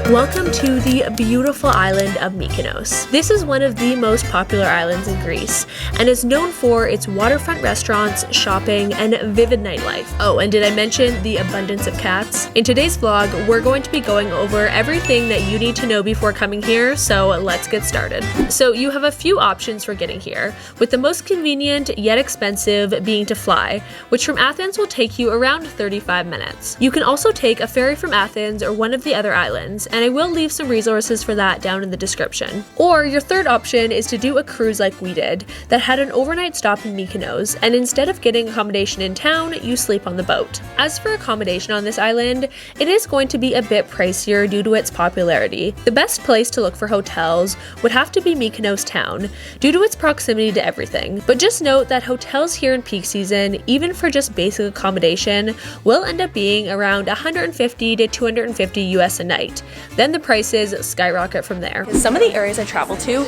Welcome to the beautiful island of Mykonos. This is one of the most popular islands in Greece and is known for its waterfront restaurants, shopping, and vivid nightlife. Oh, and did I mention the abundance of cats? In today's vlog, we're going to be going over everything that you need to know before coming here, so let's get started. So you have a few options for getting here, with the most convenient yet expensive being to fly, which from Athens will take you around 35 minutes. You can also take a ferry from Athens or one of the other islands, and I will leave some resources for that down in the description. Or your third option is to do a cruise like we did, that had an overnight stop in Mykonos, and instead of getting accommodation in town, you sleep on the boat. As for accommodation on this island, it is going to be a bit pricier due to its popularity. The best place to look for hotels would have to be Mykonos town, due to its proximity to everything. But just note that hotels here in peak season, even for just basic accommodation, will end up being around 150 to 250 US a night. Then the prices skyrocket from there. Some of the areas I travel to,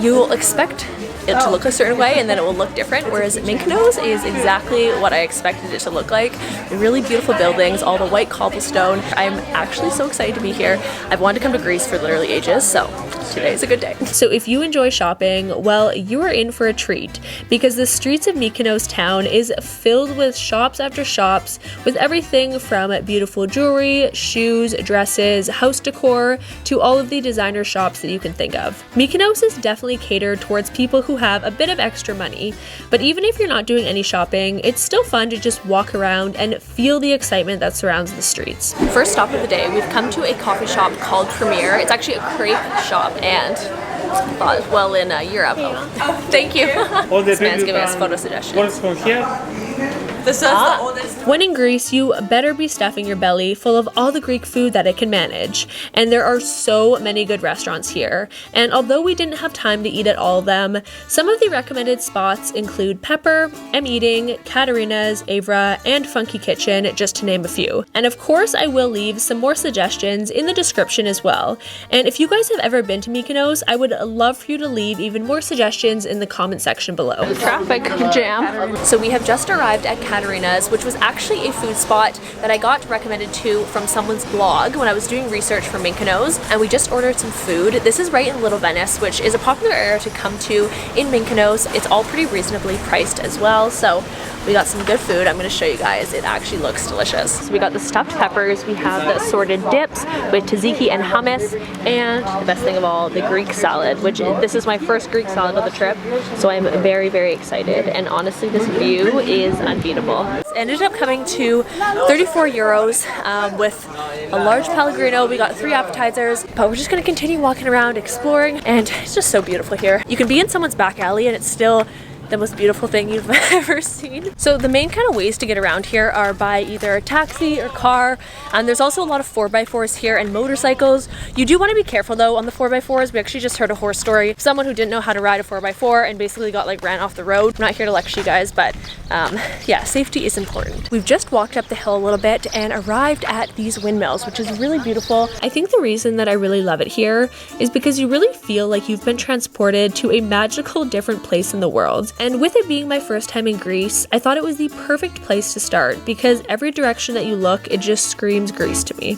you'll expect it to look a certain way and then it will look different, whereas Mykonos is exactly what I expected it to look like. Really beautiful buildings, all the white cobblestone. I'm actually so excited to be here. I've wanted to come to Greece for literally ages, so today is a good day. So if you enjoy shopping, well, you are in for a treat, because the streets of Mykonos town is filled with shops after shops with everything from beautiful jewelry, shoes, dresses, house decor, to all of the designer shops that you can think of. Mykonos is definitely catered towards people who have a bit of extra money, but even if you're not doing any shopping, it's still fun to just walk around and feel the excitement that surrounds the streets. First stop of the day, we've come to a coffee shop called Premier. It's actually a crepe shop, and well, in Europe. Oh, thank you. This man's giving us photo suggestions. This is the oldest. When in Greece, you better be stuffing your belly full of all the Greek food that it can manage. And there are so many good restaurants here. And although we didn't have time to eat at all of them, some of the recommended spots include Pepper, I'm Eating, Katerina's, Avra, and Funky Kitchen, just to name a few. And of course, I will leave some more suggestions in the description as well. And if you guys have ever been to Mykonos, I would love for you to leave even more suggestions in the comment section below. Traffic jam. So we have just arrived at Katerina's, which was actually a food spot that I got recommended to from someone's blog when I was doing research for Mykonos, and we just ordered some food. This is right in Little Venice, which is a popular area to come to in Mykonos. It's all pretty reasonably priced as well, so we got some good food. I'm going to show you guys. It actually looks delicious. So we got the stuffed peppers, we have the assorted dips with tzatziki and hummus, and the best thing of all, the Greek salad, which this is my first Greek salad of the trip, so I'm very, very excited, and honestly this view is unbeatable. It ended up coming to 34 euros with a large Pellegrino. We got 3 appetizers, but we're just going to continue walking around, exploring, and it's just so beautiful here. You can be in someone's back alley and it's still the most beautiful thing you've ever seen. So the main kind of ways to get around here are by either a taxi or car, and there's also a lot of 4x4s here and motorcycles. You do want to be careful though on the 4x4s. We actually just heard a horror story. Someone who didn't know how to ride a 4x4 and basically got like ran off the road. I'm not here to lecture you guys, but yeah, safety is important. We've just walked up the hill a little bit and arrived at these windmills, which is really beautiful. I think the reason that I really love it here is because you really feel like you've been transported to a magical different place in the world. And with it being my first time in Greece, I thought it was the perfect place to start, because every direction that you look, it just screams Greece to me.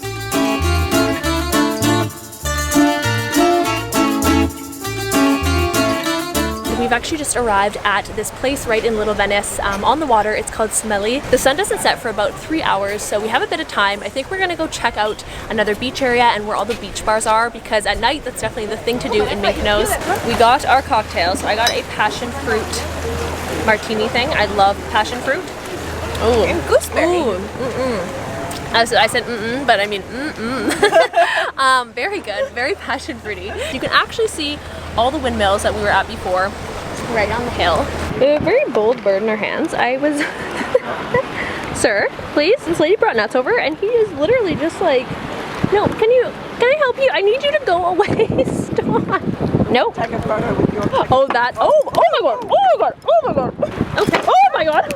We've actually just arrived at this place right in Little Venice on the water. It's called Smelly. The sun doesn't set for about 3 hours, so we have a bit of time. I think we're gonna go check out another beach area and where all the beach bars are, because at night that's definitely the thing to do in Mykonos. We got our cocktails. So I got a passion fruit martini thing. I love passion fruit. Oh, and gooseberry. Ooh. I said but I mean very good, very passion fruity. You can actually see all the windmills that we were at before right on the hill. We have a very bold bird in our hands. I was sir, please, this lady brought nuts over and he is literally just like, no, can I help you? I need you to go away. Stop. Nope. Take a photo with your oh, that. Oh my god. Oh my god. Oh my god. Okay. Oh my god.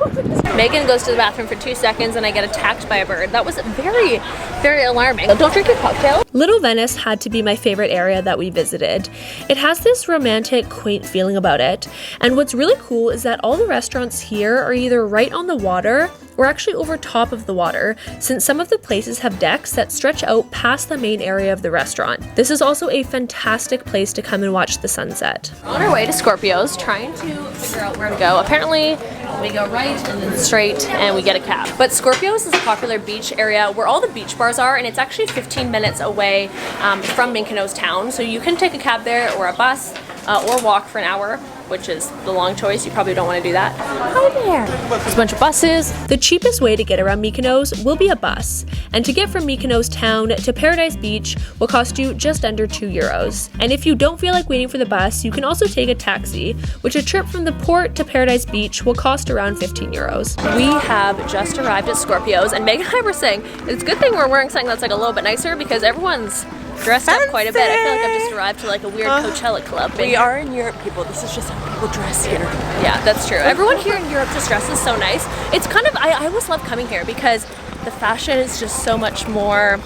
Megan goes to the bathroom for 2 seconds and I get attacked by a bird. That was very, very alarming. Don't drink your cocktail. Little Venice had to be my favorite area that we visited. It has this romantic, quaint feeling about it, and what's really cool is that all the restaurants here are either right on the water or actually over top of the water, since some of the places have decks that stretch out past the main area of the restaurant. This is also a fantastic place to come and watch the sunset. We're on our way to Scorpios, trying to figure out where to go. Apparently, we go right and then straight and we get a cab. But Scorpios is a popular beach area where all the beach bars are, and it's actually 15 minutes away from Mykonos town. So you can take a cab there or a bus or walk for an hour, which is the long choice. You probably don't want to do that. Hi there. There's a bunch of buses. The cheapest way to get around Mykonos will be a bus, and to get from Mykonos town to Paradise Beach will cost you just under €2. And if you don't feel like waiting for the bus, you can also take a taxi, which a trip from the port to Paradise Beach will cost around €15. We have just arrived at Scorpios, and Megan and I were saying it's a good thing we're wearing something that's like a little bit nicer because everyone's dressed up quite a bit. I feel like I've just arrived to like a weird Coachella club. We are in Europe, people. This is just how people dress here. Yeah, that's true. Everyone here in Europe just dresses so nice. It's kind of, I always love coming here because the fashion is just so much more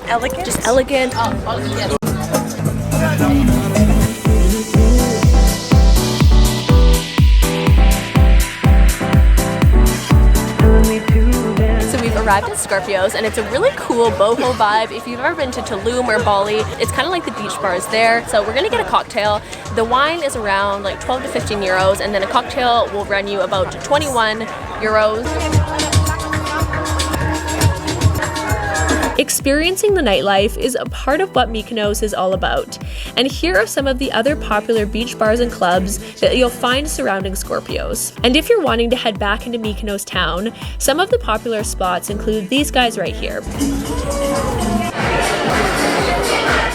Elegant. just elegant. Arrived at Scorpios, and it's a really cool boho vibe. If you've ever been to Tulum or Bali, it's kind of like the beach bars there. So we're gonna get a cocktail. The wine is around like 12 to 15 euros, and then a cocktail will run you about 21 euros. Experiencing the nightlife is a part of what Mykonos is all about, and here are some of the other popular beach bars and clubs that you'll find surrounding Scorpios. And if you're wanting to head back into Mykonos town, some of the popular spots include these guys right here.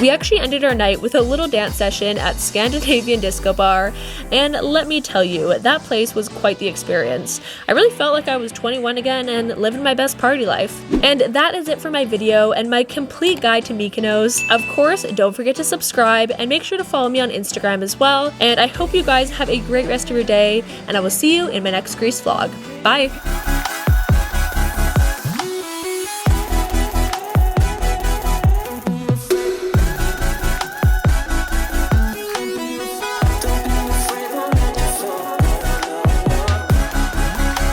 We actually ended our night with a little dance session at Scandinavian Disco Bar, and let me tell you, that place was quite the experience. I really felt like I was 21 again and living my best party life. And that is it for my video and my complete guide to Mykonos. Of course, don't forget to subscribe and make sure to follow me on Instagram as well. And I hope you guys have a great rest of your day, and I will see you in my next Greece vlog. Bye!